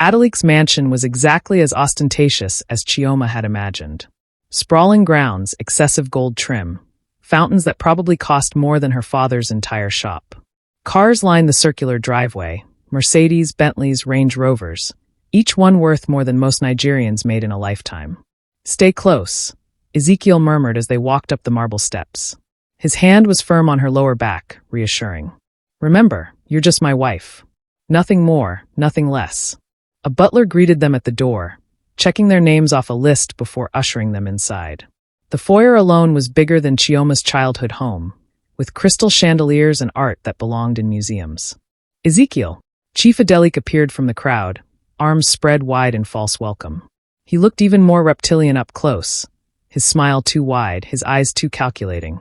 Adelik's mansion was exactly as ostentatious as Chioma had imagined. Sprawling grounds, excessive gold trim, fountains that probably cost more than her father's entire shop. Cars lined the circular driveway, Mercedes, Bentleys, Range Rovers, each one worth more than most Nigerians made in a lifetime. "Stay close," Ezekiel murmured as they walked up the marble steps. His hand was firm on her lower back, reassuring. "Remember, you're just my wife. Nothing more, nothing less." A butler greeted them at the door, checking their names off a list before ushering them inside. The foyer alone was bigger than Chioma's childhood home, with crystal chandeliers and art that belonged in museums. "Ezekiel," Chief Adelik appeared from the crowd, arms spread wide in false welcome. He looked even more reptilian up close, his smile too wide, his eyes too calculating.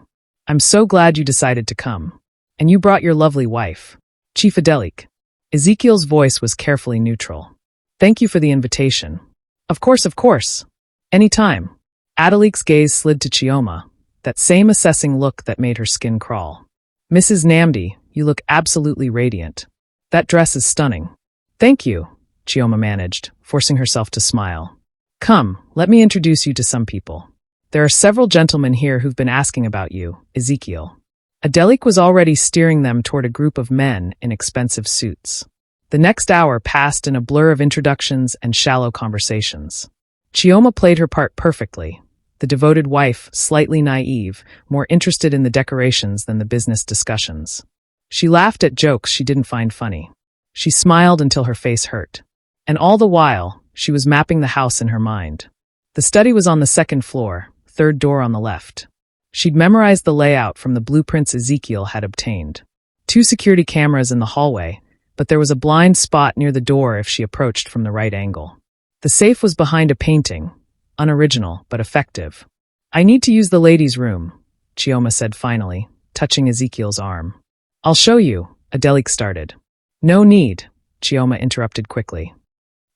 "I'm so glad you decided to come. And you brought your lovely wife." "Chief Adelik." Ezekiel's voice was carefully neutral. "Thank you for the invitation." Of course. Any time." Adelik's gaze slid to Chioma, that same assessing look that made her skin crawl. "Mrs. Nnamdi, you look absolutely radiant. That dress is stunning." "Thank you," Chioma managed, forcing herself to smile. "Come, let me introduce you to some people. There are several gentlemen here who've been asking about you, Ezekiel." Adelik was already steering them toward a group of men in expensive suits. The next hour passed in a blur of introductions and shallow conversations. Chioma played her part perfectly, the devoted wife, slightly naive, more interested in the decorations than the business discussions. She laughed at jokes she didn't find funny. She smiled until her face hurt. And all the while, she was mapping the house in her mind. The study was on the second floor, third door on the left. She'd memorized the layout from the blueprints Ezekiel had obtained. 2 security cameras in the hallway, but there was a blind spot near the door if she approached from the right angle. The safe was behind a painting, unoriginal but effective. "I need to use the ladies' room," Chioma said finally, touching Ezekiel's arm. "I'll show you," Adelik started. "No need," Chioma interrupted quickly.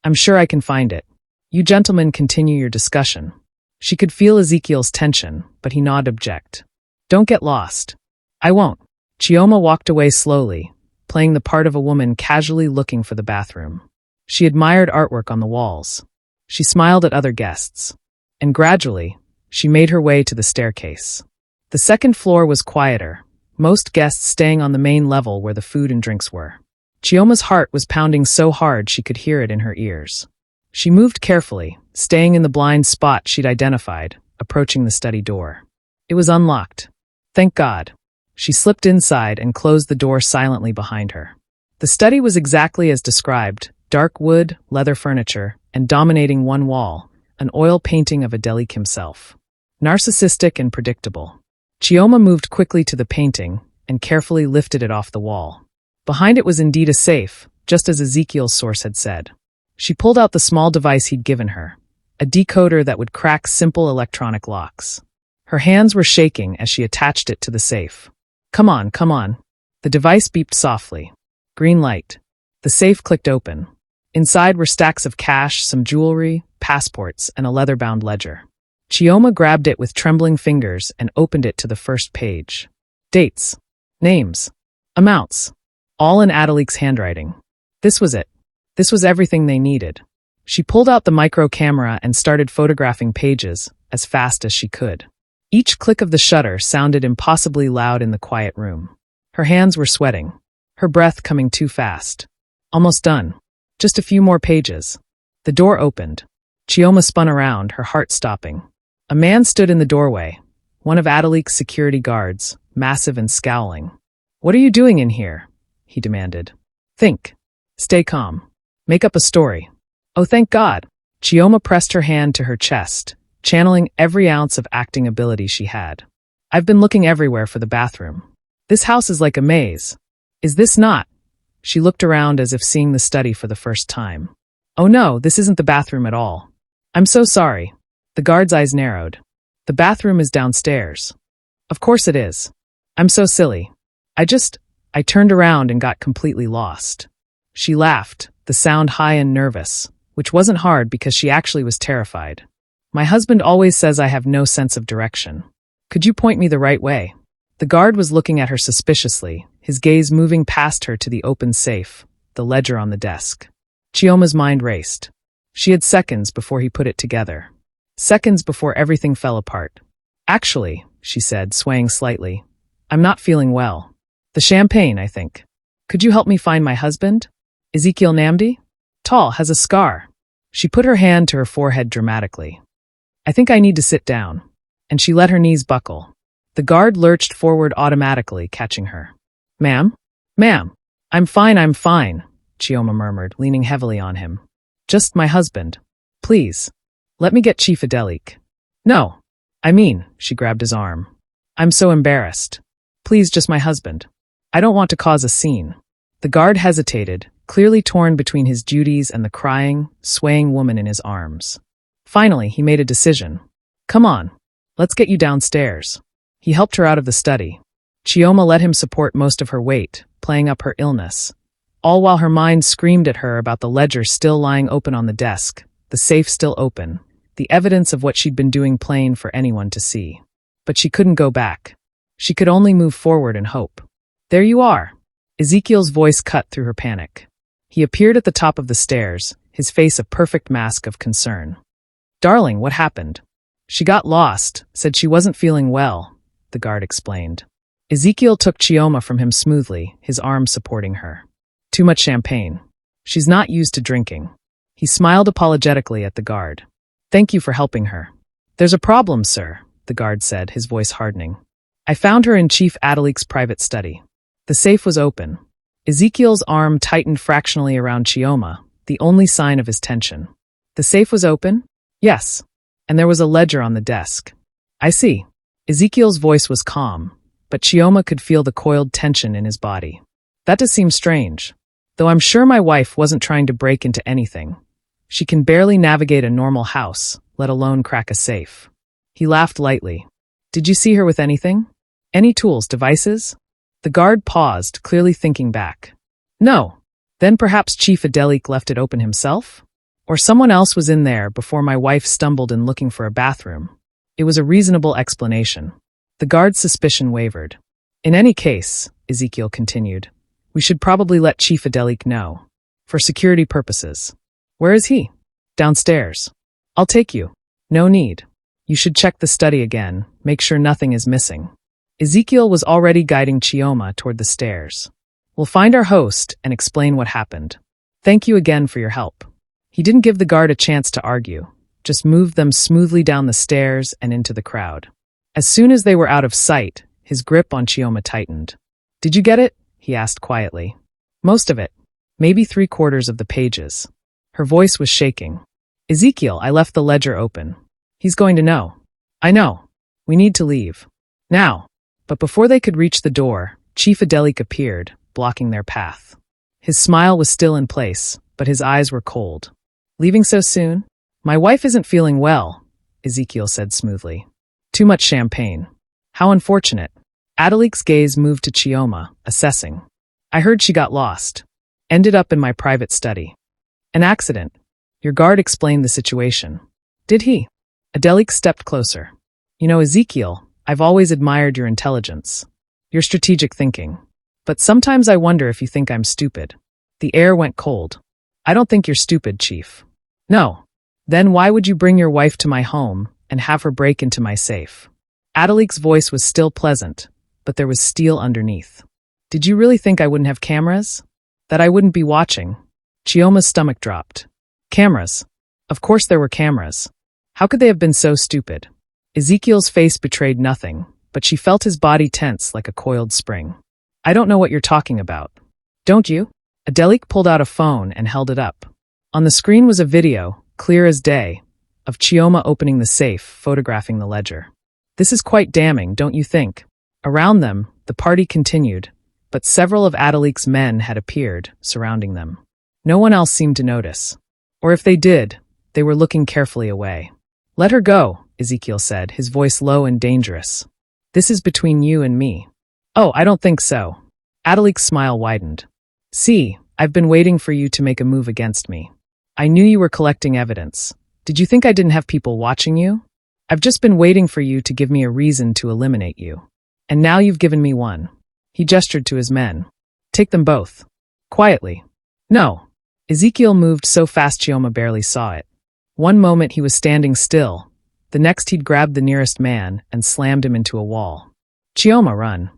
"I'm sure I can find it. You gentlemen continue your discussion." She could feel Ezekiel's tension, but he nodded object. "Don't get lost." "I won't." Chioma walked away slowly, playing the part of a woman casually looking for the bathroom. She admired artwork on the walls. She smiled at other guests. And gradually, she made her way to the staircase. The second floor was quieter, most guests staying on the main level where the food and drinks were. Chioma's heart was pounding so hard she could hear it in her ears. She moved carefully, staying in the blind spot she'd identified, approaching the study door. It was unlocked. Thank God. She slipped inside and closed the door silently behind her. The study was exactly as described, dark wood, leather furniture, and dominating one wall, an oil painting of Adelik himself. Narcissistic and predictable. Chioma moved quickly to the painting and carefully lifted it off the wall. Behind it was indeed a safe, just as Ezekiel's source had said. She pulled out the small device he'd given her, a decoder that would crack simple electronic locks. Her hands were shaking as she attached it to the safe. Come on. The device beeped softly. Green light. The safe clicked open. Inside were stacks of cash, some jewelry, passports, and a leather-bound ledger. Chioma grabbed it with trembling fingers and opened it to the first page. Dates. Names. Amounts. All in Adelik's handwriting. This was it. This was everything they needed. She pulled out the micro camera and started photographing pages as fast as she could. Each click of the shutter sounded impossibly loud in the quiet room. Her hands were sweating, her breath coming too fast. Almost done. Just a few more pages. The door opened. Chioma spun around, her heart stopping. A man stood in the doorway, one of Adelik's security guards, massive and scowling. "What are you doing in here?" he demanded. "Think. Stay calm. Make up a story." "Oh, thank God." Chioma pressed her hand to her chest, channeling every ounce of acting ability she had. "I've been looking everywhere for the bathroom. This house is like a maze. Is this not?" She looked around as if seeing the study for the first time. "Oh no, this isn't the bathroom at all. I'm so sorry." The guard's eyes narrowed. "The bathroom is downstairs." "Of course it is. I'm so silly. I turned around and got completely lost." She laughed, the sound high and nervous, which wasn't hard because she actually was terrified. "My husband always says I have no sense of direction. Could you point me the right way?" The guard was looking at her suspiciously, his gaze moving past her to the open safe, the ledger on the desk. Chioma's mind raced. She had seconds before he put it together. Seconds before everything fell apart. Actually, she said, swaying slightly, I'm not feeling well. The champagne, I think. Could you help me find my husband? Ezekiel Nnamdi? Tall, has a scar. She put her hand to her forehead dramatically. I think I need to sit down. And she let her knees buckle. The guard lurched forward automatically, catching her. Ma'am? Ma'am. I'm fine, Chioma murmured, leaning heavily on him. Just my husband. Please. Let me get Chief Adelik. No. She grabbed his arm. I'm so embarrassed. Please, just my husband. I don't want to cause a scene. The guard hesitated, clearly torn between his duties and the crying, swaying woman in his arms. Finally, he made a decision. Come on. Let's get you downstairs. He helped her out of the study. Chioma let him support most of her weight, playing up her illness. All while her mind screamed at her about the ledger still lying open on the desk, the safe still open, the evidence of what she'd been doing plain for anyone to see. But she couldn't go back. She could only move forward and hope. There you are. Ezekiel's voice cut through her panic. He appeared at the top of the stairs, his face a perfect mask of concern. Darling, what happened? She got lost, said she wasn't feeling well, the guard explained. Ezekiel took Chioma from him smoothly, his arm supporting her. Too much champagne. She's not used to drinking. He smiled apologetically at the guard. Thank you for helping her. There's a problem, sir, the guard said, his voice hardening. I found her in Chief Adelik's private study. The safe was open. Ezekiel's arm tightened fractionally around Chioma, the only sign of his tension. The safe was open? Yes. And there was a ledger on the desk. I see. Ezekiel's voice was calm, but Chioma could feel the coiled tension in his body. That does seem strange. Though I'm sure my wife wasn't trying to break into anything. She can barely navigate a normal house, let alone crack a safe. He laughed lightly. Did you see her with anything? Any tools, devices? The guard paused, clearly thinking back. No. Then perhaps Chief Adelik left it open himself? Or someone else was in there before my wife stumbled in looking for a bathroom. It was a reasonable explanation. The guard's suspicion wavered. In any case, Ezekiel continued, we should probably let Chief Adelik know. For security purposes. Where is he? Downstairs. I'll take you. No need. You should check the study again, make sure nothing is missing. Ezekiel was already guiding Chioma toward the stairs. We'll find our host and explain what happened. Thank you again for your help. He didn't give the guard a chance to argue, just moved them smoothly down the stairs and into the crowd. As soon as they were out of sight, his grip on Chioma tightened. Did you get it? He asked quietly. Most of it. Maybe 3/4 of the pages. Her voice was shaking. Ezekiel, I left the ledger open. He's going to know. I know. We need to leave. Now. But before they could reach the door, Chief Adelik appeared, blocking their path. His smile was still in place, but his eyes were cold. Leaving so soon? My wife isn't feeling well, Ezekiel said smoothly. Too much champagne. How unfortunate. Adelik's gaze moved to Chioma, assessing. I heard she got lost. Ended up in my private study. An accident. Your guard explained the situation. Did he? Adelik stepped closer. You know, Ezekiel, I've always admired your intelligence. Your strategic thinking. But sometimes I wonder if you think I'm stupid. The air went cold. I don't think you're stupid, Chief. No. Then why would you bring your wife to my home and have her break into my safe? Adelik's voice was still pleasant, but there was steel underneath. Did you really think I wouldn't have cameras? That I wouldn't be watching? Chioma's stomach dropped. Cameras. Of course there were cameras. How could they have been so stupid? Ezekiel's face betrayed nothing, but she felt his body tense like a coiled spring. I don't know what you're talking about. Don't you? Adelik pulled out a phone and held it up. On the screen was a video, clear as day, of Chioma opening the safe, photographing the ledger. This is quite damning, don't you think? Around them, the party continued, but several of Adelik's men had appeared, surrounding them. No one else seemed to notice. Or if they did, they were looking carefully away. Let her go, Ezekiel said, his voice low and dangerous. This is between you and me. Oh, I don't think so. Adelik's smile widened. See, I've been waiting for you to make a move against me. I knew you were collecting evidence. Did you think I didn't have people watching you? I've just been waiting for you to give me a reason to eliminate you. And now you've given me one. He gestured to his men. Take them both. Quietly. No. Ezekiel moved so fast Chioma barely saw it. One moment he was standing still, the next he'd grabbed the nearest man and slammed him into a wall. Chioma, run.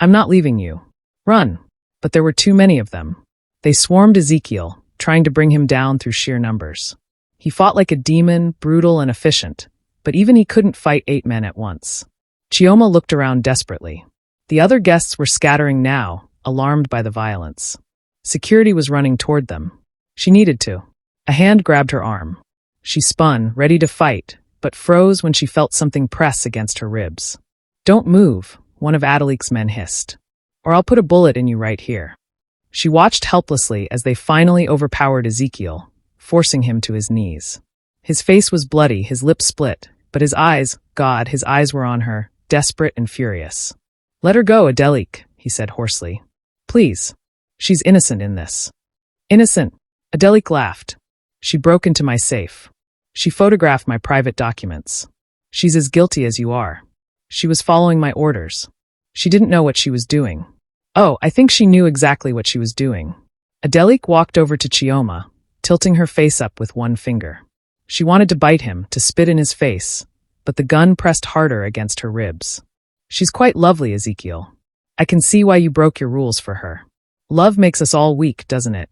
I'm not leaving you. Run. But there were too many of them. They swarmed Ezekiel, trying to bring him down through sheer numbers. He fought like a demon, brutal and efficient, but even he couldn't fight 8 men at once. Chioma looked around desperately. The other guests were scattering now, alarmed by the violence. Security was running toward them. She needed to. A hand grabbed her arm. She spun, ready to fight, but froze when she felt something press against her ribs. Don't move, one of Adelik's men hissed. Or I'll put a bullet in you right here. She watched helplessly as they finally overpowered Ezekiel, forcing him to his knees. His face was bloody, his lips split, but his eyes, God, his eyes were on her, desperate and furious. Let her go, Adelik, he said hoarsely. Please. She's innocent in this. Innocent. Adelik laughed. She broke into my safe. She photographed my private documents. She's as guilty as you are. She was following my orders. She didn't know what she was doing. Oh, I think she knew exactly what she was doing. Adelik walked over to Chioma, tilting her face up with one finger. She wanted to bite him, to spit in his face, but the gun pressed harder against her ribs. She's quite lovely, Ezekiel. I can see why you broke your rules for her. Love makes us all weak, doesn't it?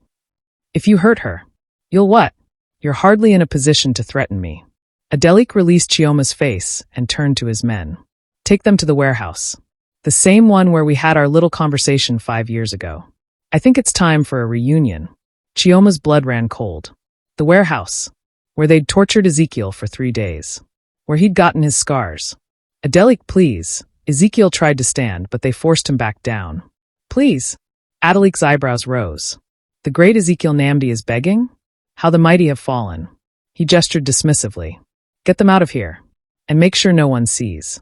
If you hurt her, you'll what? You're hardly in a position to threaten me. Adelik released Chioma's face and turned to his men. Take them to the warehouse. The same one where we had our little conversation 5 years ago. I think it's time for a reunion. Chioma's blood ran cold. The warehouse, where they'd tortured Ezekiel for 3 days. Where he'd gotten his scars. Adelik, please. Ezekiel tried to stand, but they forced him back down. Please. Adelik's eyebrows rose. The great Ezekiel Nnamdi is begging? How the mighty have fallen. He gestured dismissively. Get them out of here. And make sure no one sees.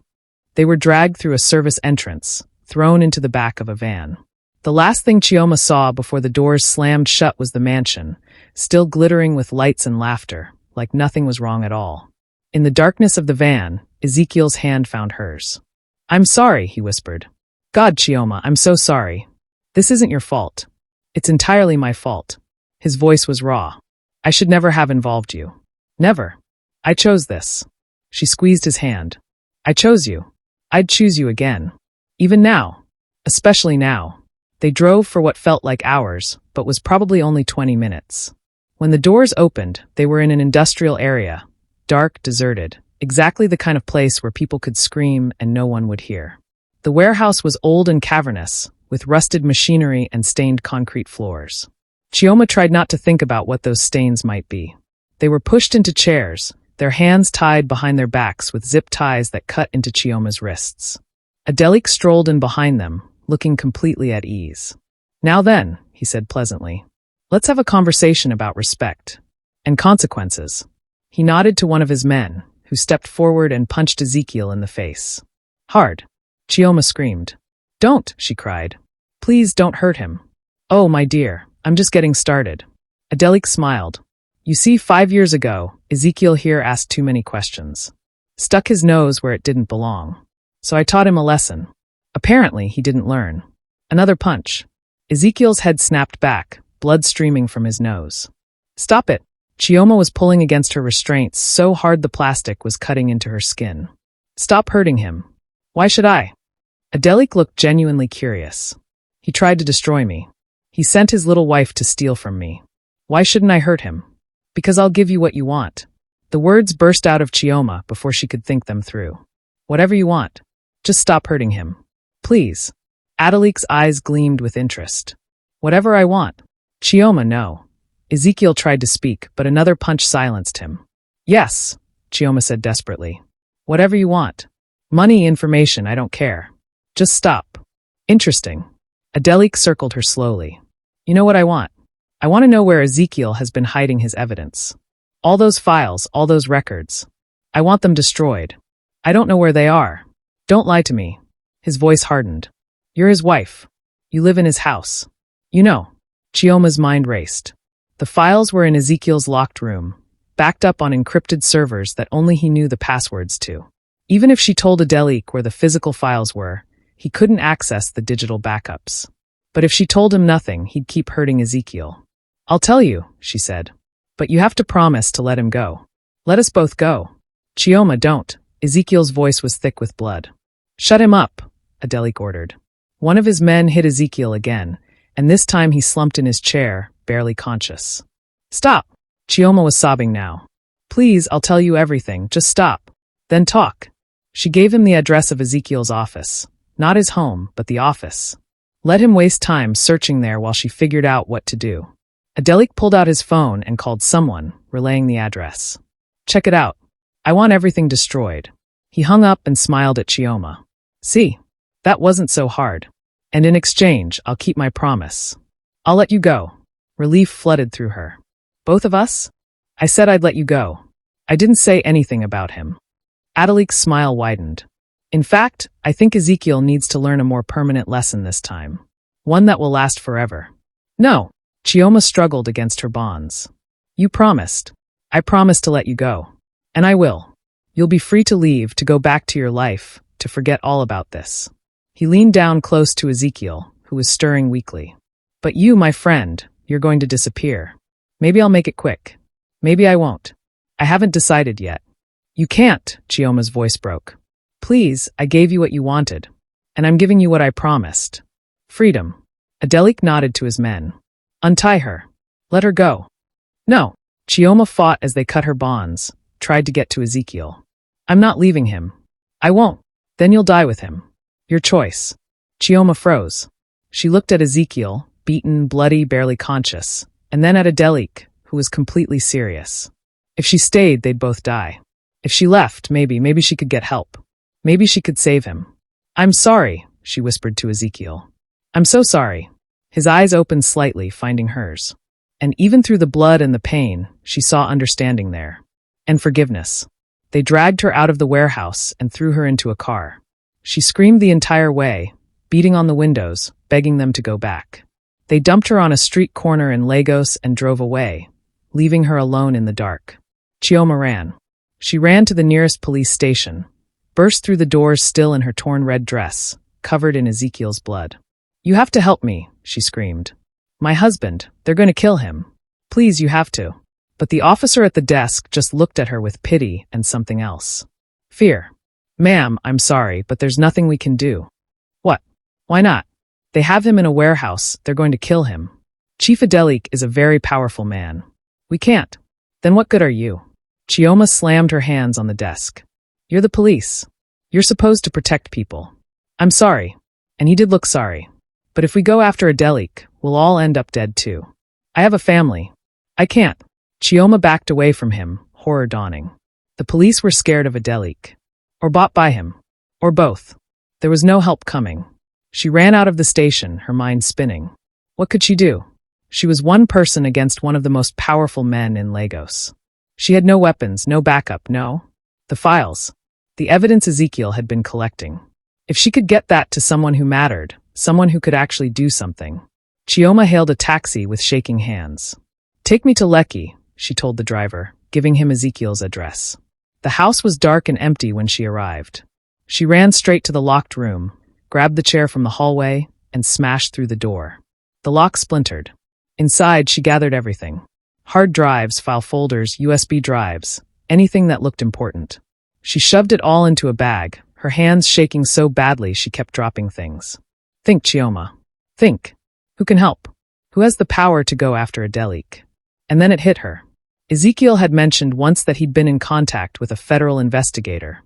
They were dragged through a service entrance, thrown into the back of a van. The last thing Chioma saw before the doors slammed shut was the mansion, still glittering with lights and laughter, like nothing was wrong at all. In the darkness of the van, Ezekiel's hand found hers. I'm sorry, he whispered. God, Chioma, I'm so sorry. This isn't your fault. It's entirely my fault. His voice was raw. I should never have involved you. Never. I chose this. She squeezed his hand. I chose you. I'd choose you again. Even now. Especially now. They drove for what felt like hours, but was probably only 20 minutes. When the doors opened, they were in an industrial area. Dark, deserted. Exactly the kind of place where people could scream and no one would hear. The warehouse was old and cavernous, with rusted machinery and stained concrete floors. Chioma tried not to think about what those stains might be. They were pushed into chairs, their hands tied behind their backs with zip ties that cut into Chioma's wrists. Adelik strolled in behind them, looking completely at ease. Now then, he said pleasantly, let's have a conversation about respect and consequences. He nodded to one of his men, who stepped forward and punched Ezekiel in the face. Hard. Chioma screamed. Don't, she cried. Please don't hurt him. Oh, my dear, I'm just getting started. Adelik smiled. You see, 5 years ago, Ezekiel here asked too many questions. Stuck his nose where it didn't belong. So I taught him a lesson. Apparently, he didn't learn. Another punch. Ezekiel's head snapped back, blood streaming from his nose. Stop it. Chioma was pulling against her restraints so hard the plastic was cutting into her skin. Stop hurting him. Why should I? Adelik looked genuinely curious. He tried to destroy me. He sent his little wife to steal from me. Why shouldn't I hurt him? Because I'll give you what you want. The words burst out of Chioma before she could think them through. Whatever you want. Just stop hurting him. Please. Adelik's eyes gleamed with interest. Whatever I want. Chioma, no. Ezekiel tried to speak, but another punch silenced him. Yes, Chioma said desperately. Whatever you want. Money, information, I don't care. Just stop. Interesting. Adelik circled her slowly. You know what I want? I want to know where Ezekiel has been hiding his evidence. All those files, all those records. I want them destroyed. I don't know where they are. Don't lie to me. His voice hardened. You're his wife. You live in his house. You know. Chioma's mind raced. The files were in Ezekiel's locked room, backed up on encrypted servers that only he knew the passwords to. Even if she told Adelik where the physical files were, he couldn't access the digital backups. But if she told him nothing, he'd keep hurting Ezekiel. I'll tell you, she said. But you have to promise to let him go. Let us both go. Chioma, don't. Ezekiel's voice was thick with blood. Shut him up, Adelik ordered. One of his men hit Ezekiel again, and this time he slumped in his chair, barely conscious. Stop! Chioma was sobbing now. Please, I'll tell you everything, just stop. Then talk. She gave him the address of Ezekiel's office. Not his home, but the office. Let him waste time searching there while she figured out what to do. Adelik pulled out his phone and called someone, relaying the address. Check it out. I want everything destroyed. He hung up and smiled at Chioma. See? That wasn't so hard. And in exchange, I'll keep my promise. I'll let you go. Relief flooded through her. Both of us? I said I'd let you go. I didn't say anything about him. Adelik's smile widened. In fact, I think Ezekiel needs to learn a more permanent lesson this time. One that will last forever. No. Chioma struggled against her bonds. You promised. I promised to let you go. And I will. You'll be free to leave, to go back to your life, to forget all about this. He leaned down close to Ezekiel, who was stirring weakly. But you, my friend, you're going to disappear. Maybe I'll make it quick. Maybe I won't. I haven't decided yet. You can't, Chioma's voice broke. Please, I gave you what you wanted. And I'm giving you what I promised. Freedom. Adelik nodded to his men. Untie her. Let her go. No. Chioma fought as they cut her bonds, tried to get to Ezekiel. I'm not leaving him. I won't. Then you'll die with him. Your choice. Chioma froze. She looked at Ezekiel, beaten, bloody, barely conscious, and then at Adelik, who was completely serious. If she stayed, they'd both die. If she left, maybe she could get help. Maybe she could save him. I'm sorry, she whispered to Ezekiel. I'm so sorry. His eyes opened slightly, finding hers. And even through the blood and the pain, she saw understanding there. And forgiveness. They dragged her out of the warehouse and threw her into a car. She screamed the entire way, beating on the windows, begging them to go back. They dumped her on a street corner in Lagos and drove away, leaving her alone in the dark. Chioma ran. She ran to the nearest police station, burst through the doors still in her torn red dress, covered in Ezekiel's blood. You have to help me, she screamed. My husband, they're going to kill him. Please, you have to. But the officer at the desk just looked at her with pity and something else. Fear. Ma'am, I'm sorry, but there's nothing we can do. What? Why not? They have him in a warehouse, they're going to kill him. Chief Adelik is a very powerful man. We can't. Then what good are you? Chioma slammed her hands on the desk. You're the police. You're supposed to protect people. I'm sorry. And he did look sorry. But if we go after Adelik, we'll all end up dead too. I have a family. I can't. Chioma backed away from him, horror dawning. The police were scared of Adelik. Or bought by him. Or both. There was no help coming. She ran out of the station, her mind spinning. What could she do? She was one person against one of the most powerful men in Lagos. She had no weapons, no backup, no. The files. The evidence Ezekiel had been collecting. If she could get that to someone who mattered, someone who could actually do something. Chioma hailed a taxi with shaking hands. Take me to Lekki, she told the driver, giving him Ezekiel's address. The house was dark and empty when she arrived. She ran straight to the locked room, grabbed the chair from the hallway, and smashed through the door. The lock splintered. Inside, she gathered everything. Hard drives, file folders, USB drives, anything that looked important. She shoved it all into a bag, her hands shaking so badly she kept dropping things. Think, Chioma. Think. Who can help? Who has the power to go after Adelik? And then it hit her. Ezekiel had mentioned once that he'd been in contact with a federal investigator.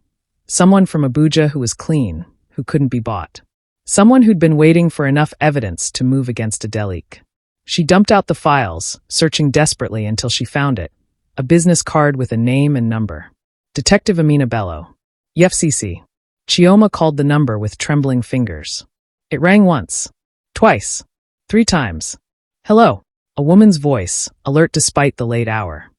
Someone from Abuja who was clean, who couldn't be bought. Someone who'd been waiting for enough evidence to move against Adelik. She dumped out the files, searching desperately until she found it. A business card with a name and number. Detective Amina Bello. FCC. Chioma called the number with trembling fingers. It rang once. Twice. 3 times. Hello. A woman's voice, alert despite the late hour.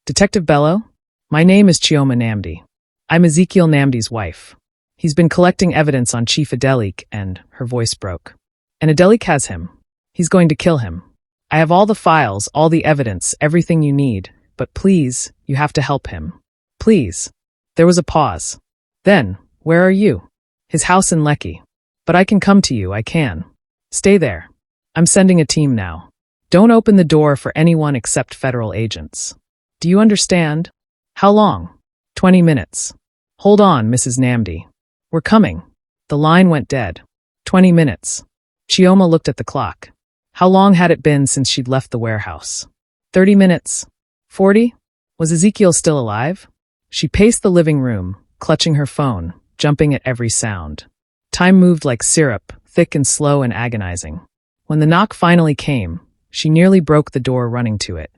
Detective Bello? My name is Chioma Nnamdi. I'm Ezekiel Nnamdi's wife. He's been collecting evidence on Chief Adelik and, her voice broke. And Adelik has him. He's going to kill him. I have all the files, all the evidence, everything you need, but please, you have to help him. Please. There was a pause. Then, where are you? His house in Lekki. But I can come to you, I can. Stay there. I'm sending a team now. Don't open the door for anyone except federal agents. Do you understand? How long? 20 minutes. Hold on, Mrs. Nnamdi. We're coming. The line went dead. 20 minutes. Chioma looked at the clock. How long had it been since she'd left the warehouse? 30 minutes. 40? Was Ezekiel still alive? She paced the living room, clutching her phone, jumping at every sound. Time moved like syrup, thick and slow and agonizing. When the knock finally came, she nearly broke the door running to it.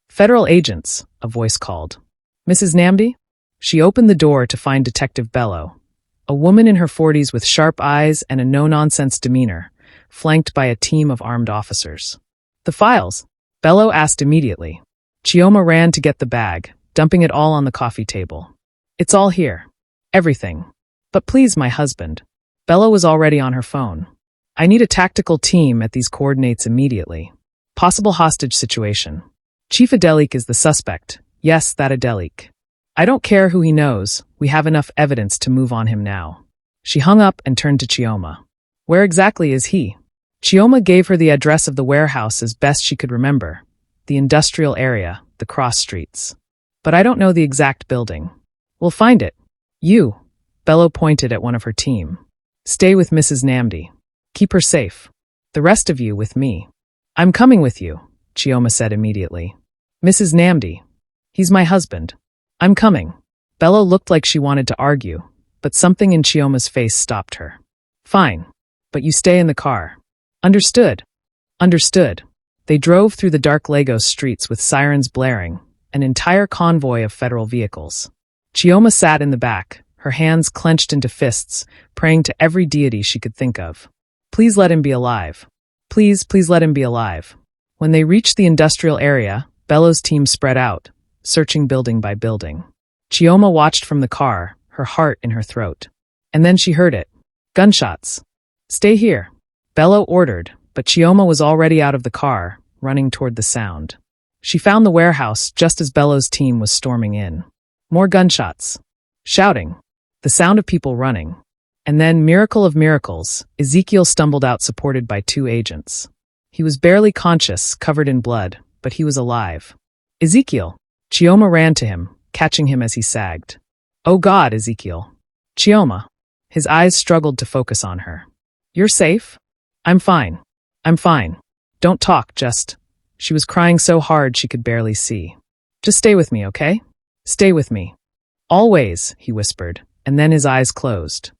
Federal agents, a voice called. Mrs. Nnamdi? She opened the door to find Detective Bello, a woman in her 40s with sharp eyes and a no-nonsense demeanor, flanked by a team of armed officers. The files? Bello asked immediately. Chioma ran to get the bag, dumping it all on the coffee table. It's all here. Everything. But please, my husband. Bello was already on her phone. I need a tactical team at these coordinates immediately. Possible hostage situation. Chief Adelik is the suspect. Yes, that Adelik. I don't care who he knows, we have enough evidence to move on him now. She hung up and turned to Chioma. Where exactly is he? Chioma gave her the address of the warehouse as best she could remember. The industrial area, the cross streets. But I don't know the exact building. We'll find it. You. Bello pointed at one of her team. Stay with Mrs. Nnamdi. Keep her safe. The rest of you with me. I'm coming with you, Chioma said immediately. Mrs. Nnamdi. He's my husband. I'm coming. Bello looked like she wanted to argue, but something in Chioma's face stopped her. Fine. But you stay in the car. Understood. Understood. They drove through the dark Lagos streets with sirens blaring, an entire convoy of federal vehicles. Chioma sat in the back, her hands clenched into fists, praying to every deity she could think of. Please let him be alive. Please let him be alive. When they reached the industrial area, Bello's team spread out, searching building by building. Chioma watched from the car, her heart in her throat. And then she heard it. Gunshots. Stay here. Bello ordered, but Chioma was already out of the car, running toward the sound. She found the warehouse just as Bello's team was storming in. More gunshots. Shouting. The sound of people running. And then, miracle of miracles, Ezekiel stumbled out supported by 2 agents. He was barely conscious, covered in blood, but he was alive. Ezekiel. Chioma ran to him, catching him as he sagged. Oh God, Ezekiel. Chioma. His eyes struggled to focus on her. You're safe? I'm fine. I'm fine. Don't talk, just... She was crying so hard she could barely see. Just stay with me, okay? Stay with me. Always, he whispered, and then his eyes closed.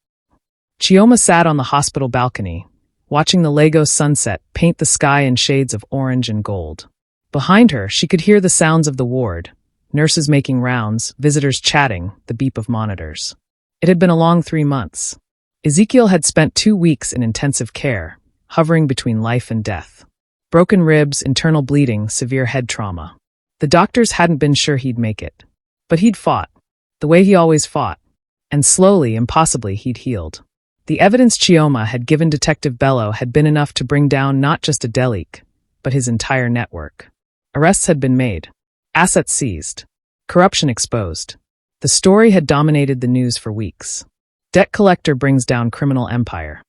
Chioma sat on the hospital balcony, watching the Lagos sunset paint the sky in shades of orange and gold. Behind her, she could hear the sounds of the ward, nurses making rounds, visitors chatting, the beep of monitors. It had been a long 3 months. Ezekiel had spent 2 weeks in intensive care, hovering between life and death. Broken ribs, internal bleeding, severe head trauma. The doctors hadn't been sure he'd make it. But he'd fought. The way he always fought. And slowly, impossibly, he'd healed. The evidence Chioma had given Detective Bello had been enough to bring down not just Adelik, but his entire network. Arrests had been made. Assets seized. Corruption exposed. The story had dominated the news for weeks. Debt collector brings down criminal empire.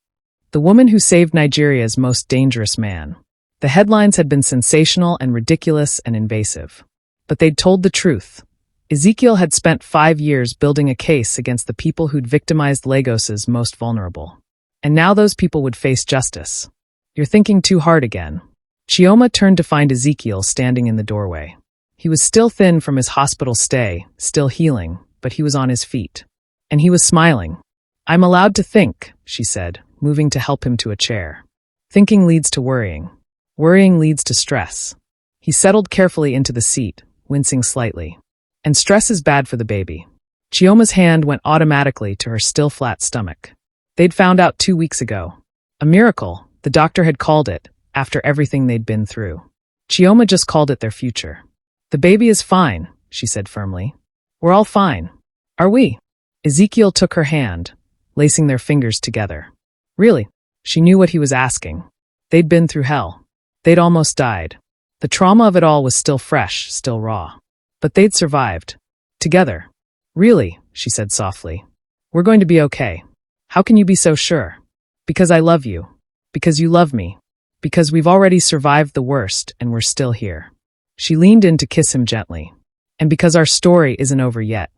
The woman who saved Nigeria's most dangerous man. The headlines had been sensational and ridiculous and invasive. But they'd told the truth. Ezekiel had spent 5 years building a case against the people who'd victimized Lagos's most vulnerable. And now those people would face justice. You're thinking too hard again. Chioma turned to find Ezekiel standing in the doorway. He was still thin from his hospital stay, still healing, but he was on his feet. And he was smiling. I'm allowed to think, she said, moving to help him to a chair. Thinking leads to worrying. Worrying leads to stress. He settled carefully into the seat, wincing slightly. And stress is bad for the baby. Chioma's hand went automatically to her still flat stomach. They'd found out 2 weeks ago. A miracle, the doctor had called it, after everything they'd been through. Chioma just called it their future. The baby is fine, she said firmly. We're all fine. Are we? Ezekiel took her hand, lacing their fingers together. Really? She knew what he was asking. They'd been through hell. They'd almost died. The trauma of it all was still fresh, still raw. But they'd survived. Together. Really, she said softly. We're going to be okay. How can you be so sure? Because I love you. Because you love me. Because we've already survived the worst and we're still here. She leaned in to kiss him gently. And because our story isn't over yet.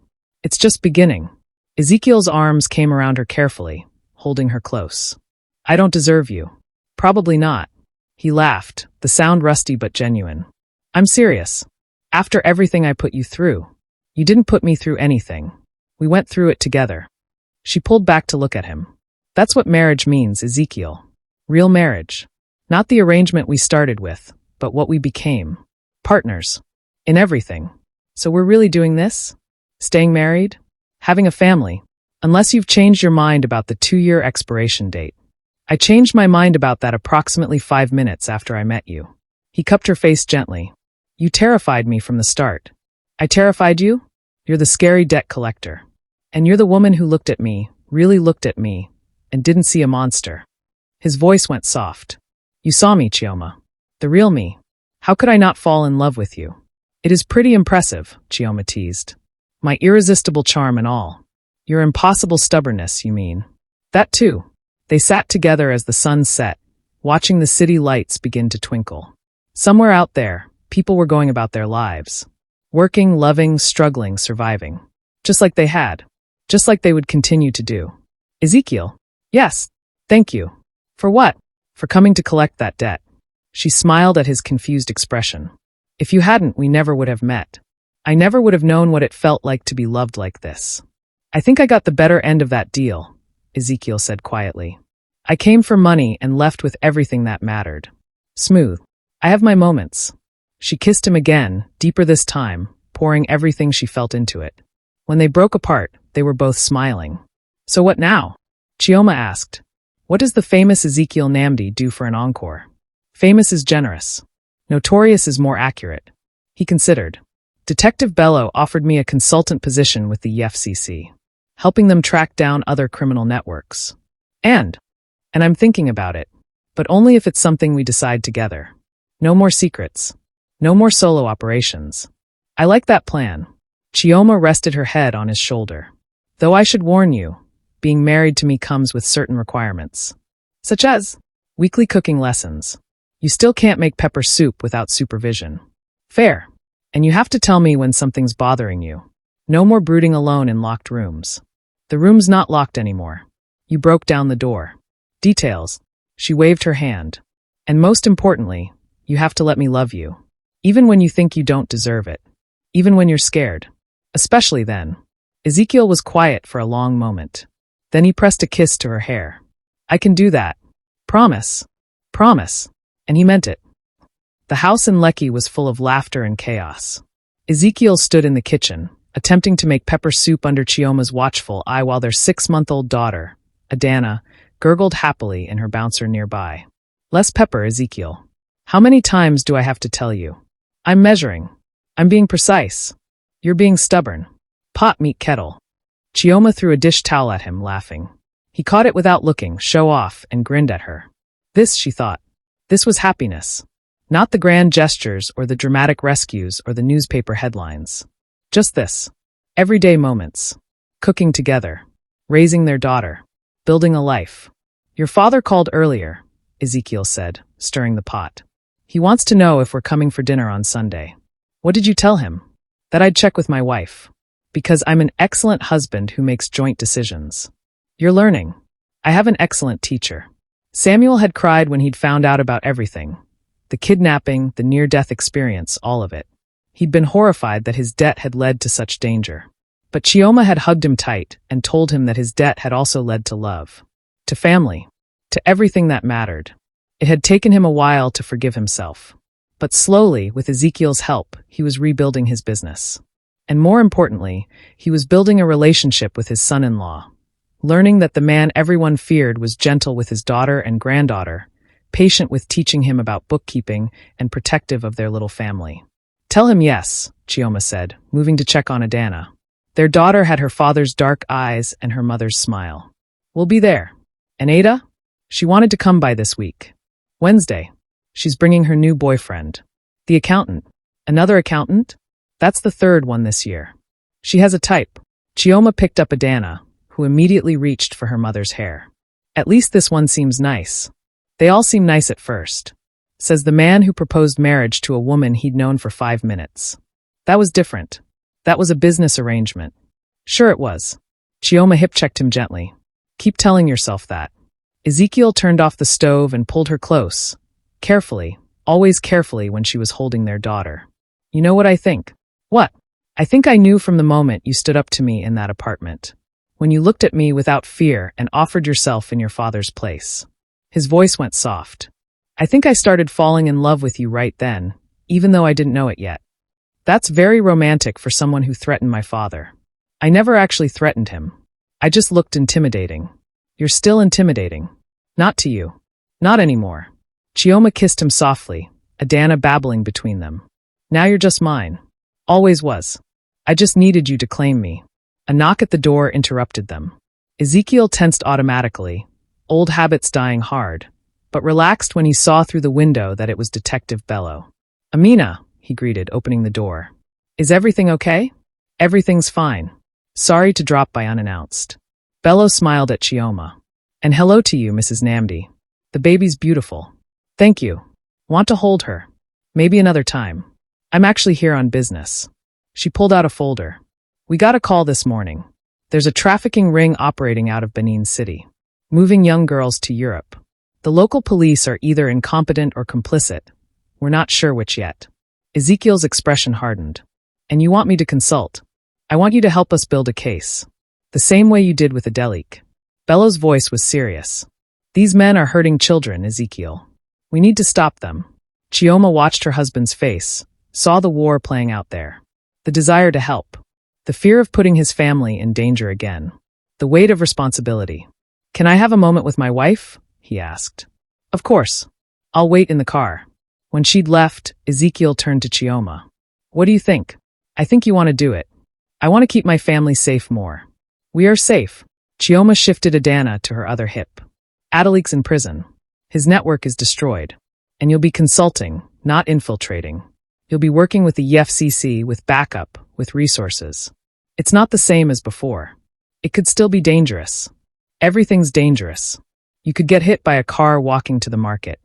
It's just beginning. Ezekiel's arms came around her carefully, holding her close. I don't deserve you. Probably not. He laughed, the sound rusty but genuine. I'm serious. After everything I put you through. You didn't put me through anything. We went through it together. She pulled back to look at him. That's what marriage means, Ezekiel. Real marriage. Not the arrangement we started with, but what we became. Partners. In everything. So we're really doing this? Staying married? Having a family? Unless you've changed your mind about the 2-year expiration date. I changed my mind about that approximately 5 minutes after I met you. He cupped her face gently. You terrified me from the start. I terrified you? You're the scary debt collector. And you're the woman who looked at me, really looked at me, and didn't see a monster. His voice went soft. You saw me, Chioma. The real me. How could I not fall in love with you? It is pretty impressive, Chioma teased. My irresistible charm and all. Your impossible stubbornness, you mean. That too. They sat together as the sun set, watching the city lights begin to twinkle. Somewhere out there, people were going about their lives. Working, loving, struggling, surviving. Just like they had. Just like they would continue to do. Ezekiel. Yes. Thank you. For what? For coming to collect that debt. She smiled at his confused expression. If you hadn't, we never would have met. I never would have known what it felt like to be loved like this. I think I got the better end of that deal, Ezekiel said quietly. I came for money and left with everything that mattered. Smooth. I have my moments. She kissed him again, deeper this time, pouring everything she felt into it. When they broke apart, they were both smiling. So what now? Chioma asked. What does the famous Ezekiel Nnamdi do for an encore? Famous is generous. Notorious is more accurate. He considered. Detective Bello offered me a consultant position with the FCC, helping them track down other criminal networks. And I'm thinking about it, but only if it's something we decide together. No more secrets. No more solo operations. I like that plan. Chioma rested her head on his shoulder. Though I should warn you, being married to me comes with certain requirements. Such as weekly cooking lessons. You still can't make pepper soup without supervision. Fair. And you have to tell me when something's bothering you. No more brooding alone in locked rooms. The room's not locked anymore. You broke down the door. Details. She waved her hand. And most importantly, you have to let me love you. Even when you think you don't deserve it. Even when you're scared. Especially then. Ezekiel was quiet for a long moment. Then he pressed a kiss to her hair. I can do that. Promise. Promise. And he meant it. The house in Lekki was full of laughter and chaos. Ezekiel stood in the kitchen, attempting to make pepper soup under Chioma's watchful eye while their 6-month-old daughter, Adana, gurgled happily in her bouncer nearby. Less pepper, Ezekiel. How many times do I have to tell you? I'm measuring. I'm being precise. You're being stubborn. Pot meet kettle. Chioma threw a dish towel at him, laughing. He caught it without looking, show off, and grinned at her. This, she thought. This was happiness. Not the grand gestures or the dramatic rescues or the newspaper headlines. Just this. Everyday moments. Cooking together. Raising their daughter. Building a life. Your father called earlier, Ezekiel said, stirring the pot. He wants to know if we're coming for dinner on Sunday. What did you tell him? That I'd check with my wife. Because I'm an excellent husband who makes joint decisions. You're learning. I have an excellent teacher. Samuel had cried when he'd found out about everything. The kidnapping, the near-death experience, all of it. He'd been horrified that his debt had led to such danger. But Chioma had hugged him tight and told him that his debt had also led to love. To family. To everything that mattered. It had taken him a while to forgive himself. But slowly, with Ezekiel's help, he was rebuilding his business. And more importantly, he was building a relationship with his son-in-law. Learning that the man everyone feared was gentle with his daughter and granddaughter, patient with teaching him about bookkeeping, and protective of their little family. Tell him yes, Chioma said, moving to check on Adana. Their daughter had her father's dark eyes and her mother's smile. We'll be there. And Ada? She wanted to come by this week. Wednesday. She's bringing her new boyfriend. The accountant. Another accountant? That's the third one this year. She has a type. Chioma picked up Adana, who immediately reached for her mother's hair. At least this one seems nice. They all seem nice at first. says the man who proposed marriage to a woman he'd known for 5 minutes. That was different. That was a business arrangement. Sure it was. Chioma hip-checked him gently. Keep telling yourself that. Ezekiel turned off the stove and pulled her close. Carefully, always carefully when she was holding their daughter. You know what I think? What? I think I knew from the moment you stood up to me in that apartment. When you looked at me without fear and offered yourself in your father's place. His voice went soft. I think I started falling in love with you right then, even though I didn't know it yet. That's very romantic for someone who threatened my father. I never actually threatened him. I just looked intimidating. You're still intimidating. Not to you. Not anymore. Chioma kissed him softly, Adana babbling between them. Now you're just mine. Always was. I just needed you to claim me. A knock at the door interrupted them. Ezekiel tensed automatically, old habits dying hard, but relaxed when he saw through the window that it was Detective Bello. Amina, he greeted, opening the door. Is everything okay? Everything's fine. Sorry to drop by unannounced. Bello smiled at Chioma. And hello to you, Mrs. Nnamdi. The baby's beautiful. Thank you. Want to hold her? Maybe another time. I'm actually here on business. She pulled out a folder. We got a call this morning. There's a trafficking ring operating out of Benin City, moving young girls to Europe. The local police are either incompetent or complicit. We're not sure which yet. Ezekiel's expression hardened. And you want me to consult? I want you to help us build a case. The same way you did with Adelik. Bello's voice was serious. These men are hurting children, Ezekiel. We need to stop them. Chioma watched her husband's face, saw the war playing out there. The desire to help. The fear of putting his family in danger again. The weight of responsibility. Can I have a moment with my wife? He asked. Of course. I'll wait in the car. When she'd left, Ezekiel turned to Chioma. What do you think? I think you want to do it. I want to keep my family safe more. We are safe. Chioma shifted Adana to her other hip. Adelik's in prison. His network is destroyed. And you'll be consulting, not infiltrating. You'll be working with the EFCC with backup, with resources. It's not the same as before. It could still be dangerous. Everything's dangerous. You could get hit by a car walking to the market.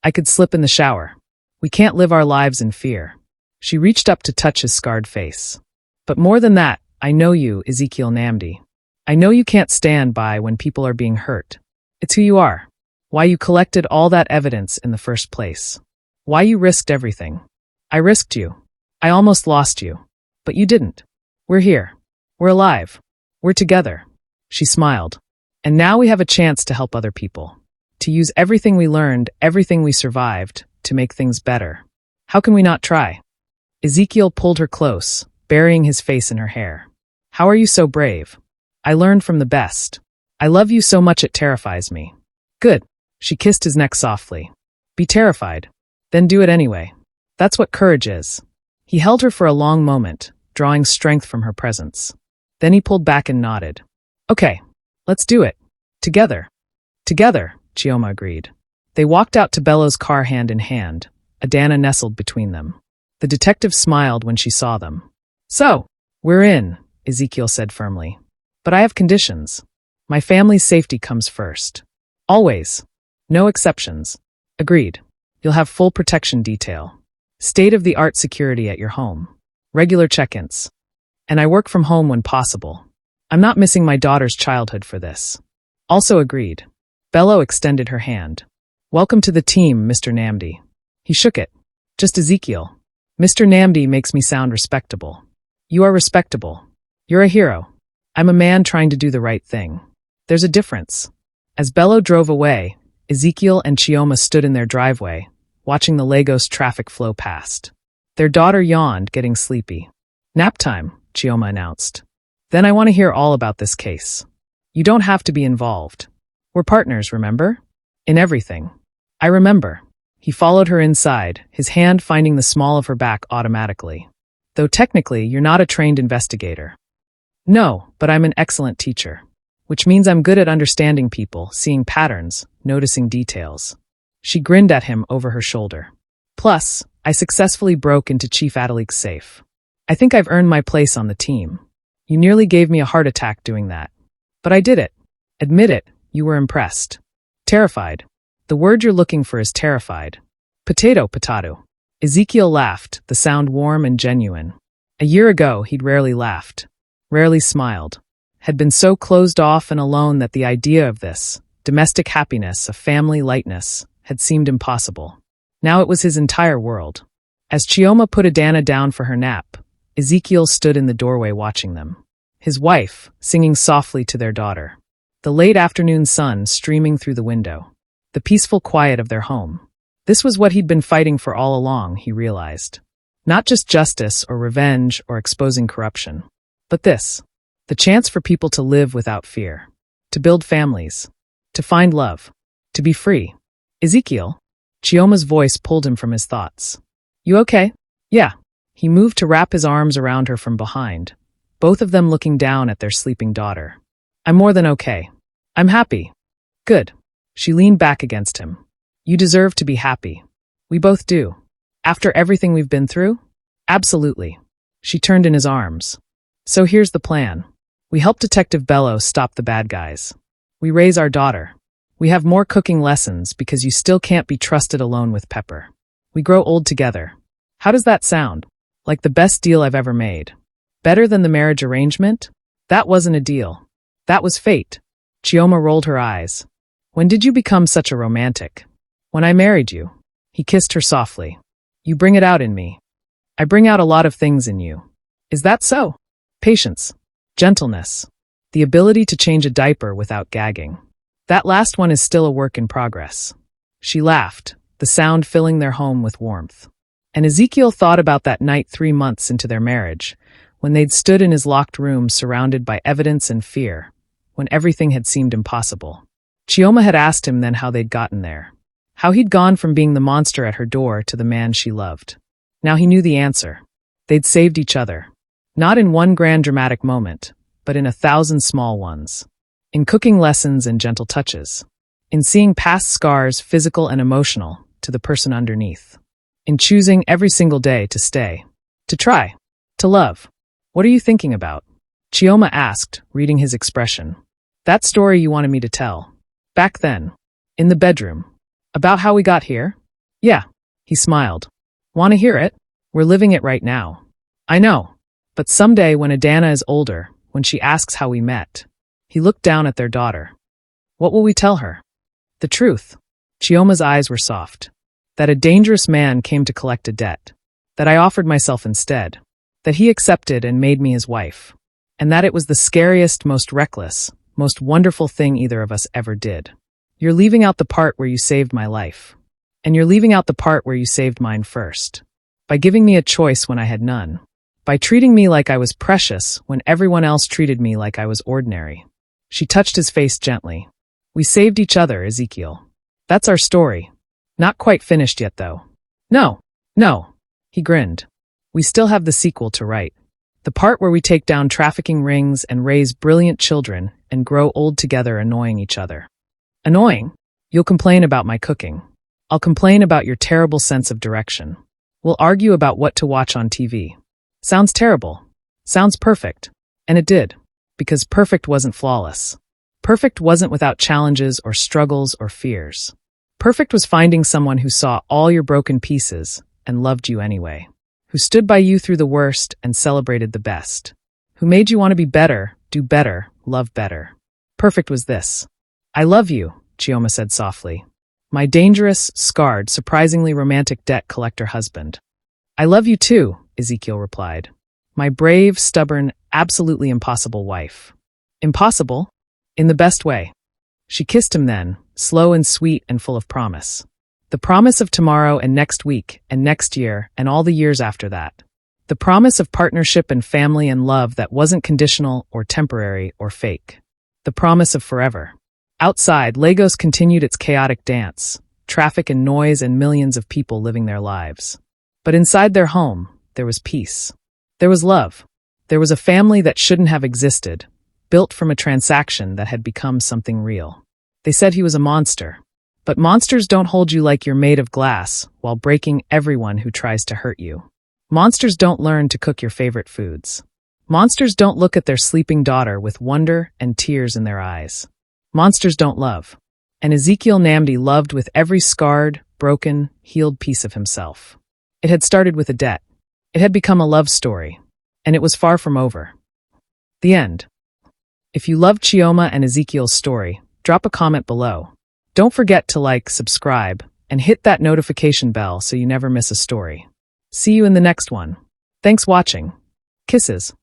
I could slip in the shower. We can't live our lives in fear. She reached up to touch his scarred face. But more than that, I know you, Ezekiel Nnamdi. I know you can't stand by when people are being hurt. It's who you are. Why you collected all that evidence in the first place. Why you risked everything. I risked you. I almost lost you. But you didn't. We're here. We're alive. We're together. She smiled. And now we have a chance to help other people. To use everything we learned, everything we survived, to make things better. How can we not try? Ezekiel pulled her close, burying his face in her hair. How are you so brave? I learned from the best. I love you so much it terrifies me. Good. She kissed his neck softly. Be terrified. Then do it anyway. That's what courage is. He held her for a long moment, drawing strength from her presence. Then he pulled back and nodded. Okay, let's do it. Together. Together, Chioma agreed. They walked out to Bello's car hand in hand, Adana nestled between them. The detective smiled when she saw them. So, we're in, Ezekiel said firmly. But I have conditions. My family's safety comes first. Always. No exceptions. Agreed. You'll have full protection detail. State-of-the-art security at your home. Regular check-ins. And I work from home when possible. I'm not missing my daughter's childhood for this. Also agreed. Bello extended her hand. Welcome to the team, Mr. Nnamdi. He shook it. Just Ezekiel. Mr. Nnamdi makes me sound respectable. You are respectable. You're a hero. I'm a man trying to do the right thing. There's a difference. As Bello drove away, Ezekiel and Chioma stood in their driveway, watching the Lagos traffic flow past. Their daughter yawned, getting sleepy. Nap time, Chioma announced. Then I want to hear all about this case. You don't have to be involved. We're partners, remember? In everything. I remember. He followed her inside, his hand finding the small of her back automatically. Though technically, you're not a trained investigator. No, but I'm an excellent teacher. Which means I'm good at understanding people, seeing patterns, noticing details. She grinned at him over her shoulder. Plus, I successfully broke into Chief Adelik's safe. I think I've earned my place on the team. You nearly gave me a heart attack doing that. But I did it. Admit it, you were impressed. Terrified. The word you're looking for is terrified. Potato. Ezekiel laughed, the sound warm and genuine. A year ago, he'd rarely laughed, rarely smiled, had been so closed off and alone that the idea of this, domestic happiness, a family lightness, had seemed impossible. Now it was his entire world. As Chioma put Adana down for her nap, Ezekiel stood in the doorway watching them. His wife, singing softly to their daughter. The late afternoon sun streaming through the window. The peaceful quiet of their home. This was what he'd been fighting for all along, he realized. Not just justice or revenge or exposing corruption, but this. The chance for people to live without fear. To build families. To find love. To be free. Ezekiel? Chioma's voice pulled him from his thoughts. You okay? Yeah. He moved to wrap his arms around her from behind, both of them looking down at their sleeping daughter. I'm more than okay. I'm happy. Good. She leaned back against him. You deserve to be happy. We both do. After everything we've been through? Absolutely. She turned in his arms. So here's the plan. We help Detective Bello stop the bad guys. We raise our daughter. We have more cooking lessons because you still can't be trusted alone with Pepper. We grow old together. How does that sound? Like the best deal I've ever made. Better than the marriage arrangement? That wasn't a deal. That was fate. Chioma rolled her eyes. When did you become such a romantic? When I married you. He kissed her softly. You bring it out in me. I bring out a lot of things in you. Is that so? Patience. Gentleness. The ability to change a diaper without gagging. That last one is still a work in progress. She laughed, the sound filling their home with warmth. And Ezekiel thought about that night 3 months into their marriage, when they'd stood in his locked room surrounded by evidence and fear, when everything had seemed impossible. Chioma had asked him then how they'd gotten there. How he'd gone from being the monster at her door to the man she loved. Now he knew the answer. They'd saved each other. Not in one grand dramatic moment, but in 1,000 small ones. In cooking lessons and gentle touches. In seeing past scars, physical and emotional, to the person underneath. In choosing every single day to stay. To try. To love. What are you thinking about? Chioma asked, reading his expression. That story you wanted me to tell. Back then. In the bedroom. About how we got here? Yeah. He smiled. Want to hear it? We're living it right now. I know. But someday when Adana is older, when she asks how we met. He looked down at their daughter. What will we tell her? The truth. Chioma's eyes were soft. That a dangerous man came to collect a debt. That I offered myself instead. That he accepted and made me his wife. And that it was the scariest, most reckless, most wonderful thing either of us ever did. You're leaving out the part where you saved my life. And you're leaving out the part where you saved mine first. By giving me a choice when I had none. By treating me like I was precious when everyone else treated me like I was ordinary. She touched his face gently. We saved each other, Ezekiel. That's our story. Not quite finished yet, though. No. He grinned. We still have the sequel to write. The part where we take down trafficking rings and raise brilliant children and grow old together annoying each other. Annoying? You'll complain about my cooking. I'll complain about your terrible sense of direction. We'll argue about what to watch on TV. Sounds terrible. Sounds perfect. And it did. Because perfect wasn't flawless. Perfect wasn't without challenges or struggles or fears. Perfect was finding someone who saw all your broken pieces and loved you anyway. Who stood by you through the worst and celebrated the best. Who made you want to be better, do better, love better. Perfect was this. I love you, Chioma said softly. My dangerous, scarred, surprisingly romantic debt collector husband. I love you too, Ezekiel replied. My brave, stubborn, absolutely impossible wife. Impossible? In the best way. She kissed him then, slow and sweet and full of promise. The promise of tomorrow and next week and next year and all the years after that. The promise of partnership and family and love that wasn't conditional or temporary or fake. The promise of forever. Outside, Lagos continued its chaotic dance, traffic and noise and millions of people living their lives. But inside their home, there was peace. There was love. There was a family that shouldn't have existed, built from a transaction that had become something real. They said he was a monster. But monsters don't hold you like you're made of glass while breaking everyone who tries to hurt you. Monsters don't learn to cook your favorite foods. Monsters don't look at their sleeping daughter with wonder and tears in their eyes. Monsters don't love. And Ezekiel Nnamdi loved with every scarred, broken, healed piece of himself. It had started with a debt. It had become a love story. And it was far from over. The end. If you loved Chioma and Ezekiel's story, drop a comment below. Don't forget to like, subscribe, and hit that notification bell so you never miss a story. See you in the next one. Thanks watching. Kisses.